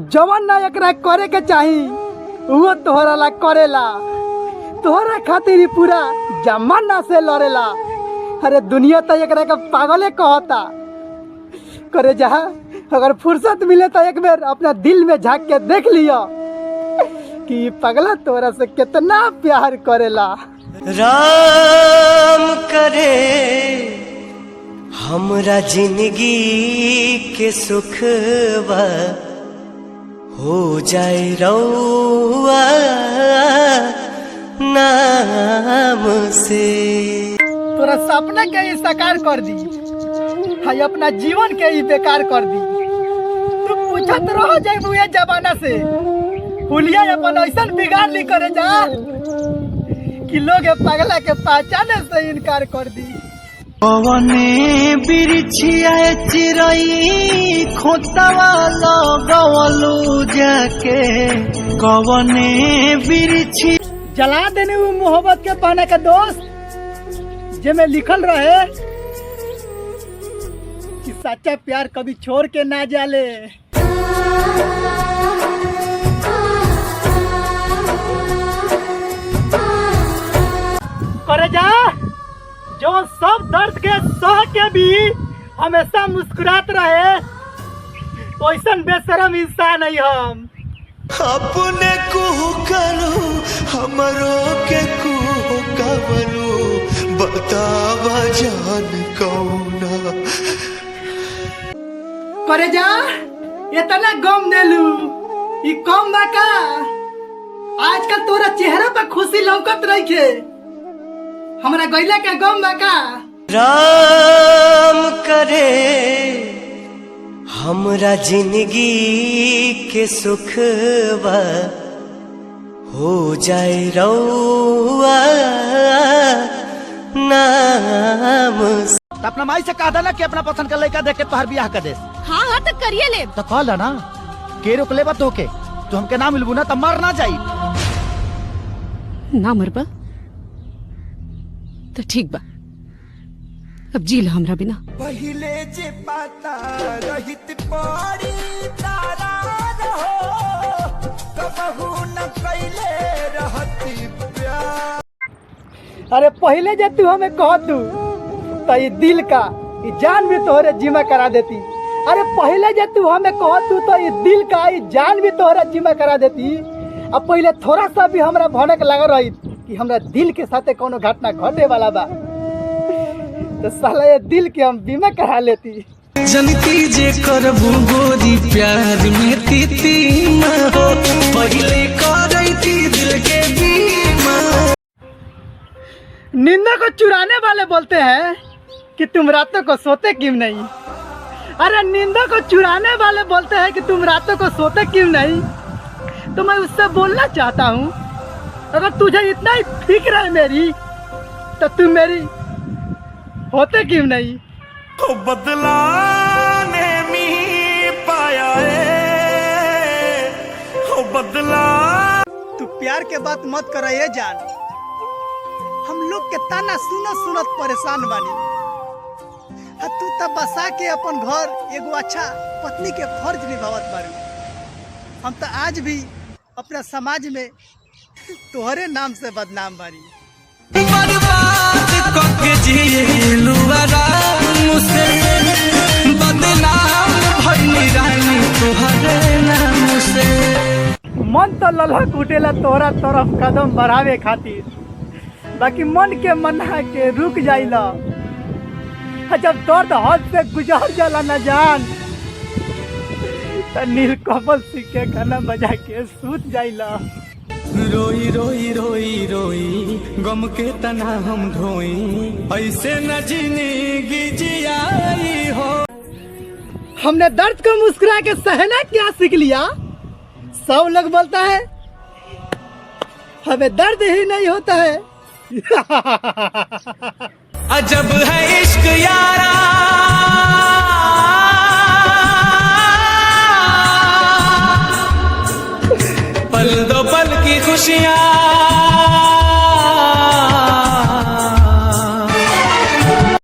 जवन ना एकरा करे के चाही वो तोहरा ला करेला। तोहरा खातिर ही पूरा जमाना से लड़ेला। अरे दुनिया तो एकरा के पागले कहता। करे जा अगर फुर्सत मिले तो एक बार अपना दिल में झांक के देख लियो कि पगला तोरा से कितना प्यार करेला। राम करे हमरा जिंदगी के सुखवा हो जाए रउआ नाम से। तोरा सपना के ही साकार कर दी, हाय अपना जीवन के ही बेकार कर दी। तू पूछत रह जाए ये जमाना से, हुलिया अपन ऐसा बिगाड़ ली करे जा कि लोग पगला के पहचाने से इनकार कर दी। कवने बिरछिया चिरई खोतवा लगवलू जाके, कवने बिरछी जला देने वो मोहब्बत के पाने का दोस्त जिसमें लिखल रहे कि सच्चा प्यार कभी छोड़ के ना जाले। करे जा जो सब दर्द के सह के भी हमेशा मुस्कुरात रहे, वैसा बेशरम इंसान है हम। अपने कुहू करू हमरो के कुहू कवलू, बतावा जान कौना। करे जा इतना गम देलू ई कम बा का? आजकल तोरा चेहरा पर खुशी लौकत रही के, हमरा गैला का गम बा का? राम करे हमरा जिंदगी के सुखवा हो जाए रउआ नाम से। अपना माई से कहा था ना कि अपना पसंद का लड़का देख के तोहर बियाह कर दे। हाँ हाँ तो करिए ले। तो कहला ना के रोक ले तो के तो हमके ना मिलबू ना तो मर ना जाई। ना मरबा तो ठीक बा, अब जी लो हमरा बिना। पहिले जे पाता रहित पड़ी तारा रहो, कबहू न कैले रहती प्यार। अरे पहले जे तू हमें कह तू तो ये दिल का ये जान भी तोहरे जिम्मा करा देती। अरे पहले जे तू हमें कह तू तो ये दिल का ये जान भी तोहरे जिम्मा करा देती। अब पहले थोड़ा सा भी हमरा भनक लगा रही कि हमरा दिल के साथे कोनो घटना घटे वाला बा तो साला ये दिल के हम बीमा करा लेती। जनती जे करबू गोरी प्यार में तीती ना हो, पहले करैती दिल के बीमा। निंदा को चुराने वाले बोलते हैं कि तुम रातों को सोते क्यों नहीं। अरे निंदा को चुराने वाले बोलते हैं कि तुम रातों को सोते क्यों नहीं। तो मैं उससे बोलना चाहता हूँ, अगर तुझे इतना ही फिक्र है मेरी तो तुम मेरी होते क्यों नहीं। तो बदलाने में पाया है, हो बदला। तू प्यार के बात मत कर ये जान, हम लोग के ताना सुनत सुनत परेशान बानी। तू तब बसा के अपन घर एगो अच्छा पत्नी के फर्ज निभावत बारू। हम तो आज भी अपना समाज में तोहरे नाम से बदनाम बानी। बर्बाद करके जिलू आराम से, बदनाम भइली रानी तोहरे नाम से। मन तो ललक उठेला तोहरा तरफ कदम बढ़ावे खातिर, बाकी मन के मना के रुक जाइला। जब दर्द हद से गुजर जाला न जान तो नीलकमल सिंह के गाना बजा के सूत जाइला। रोई रोई रोई रोई गम के तना हम ढोई, ऐसे न जिंदगी जियाई हो। हमने दर्द को मुस्कुरा के सहना क्या सीख लिया। सब लोग बोलता है हमें दर्द ही नहीं होता है। अजब है इश्क यारा, पल दो पल की खुशियाँ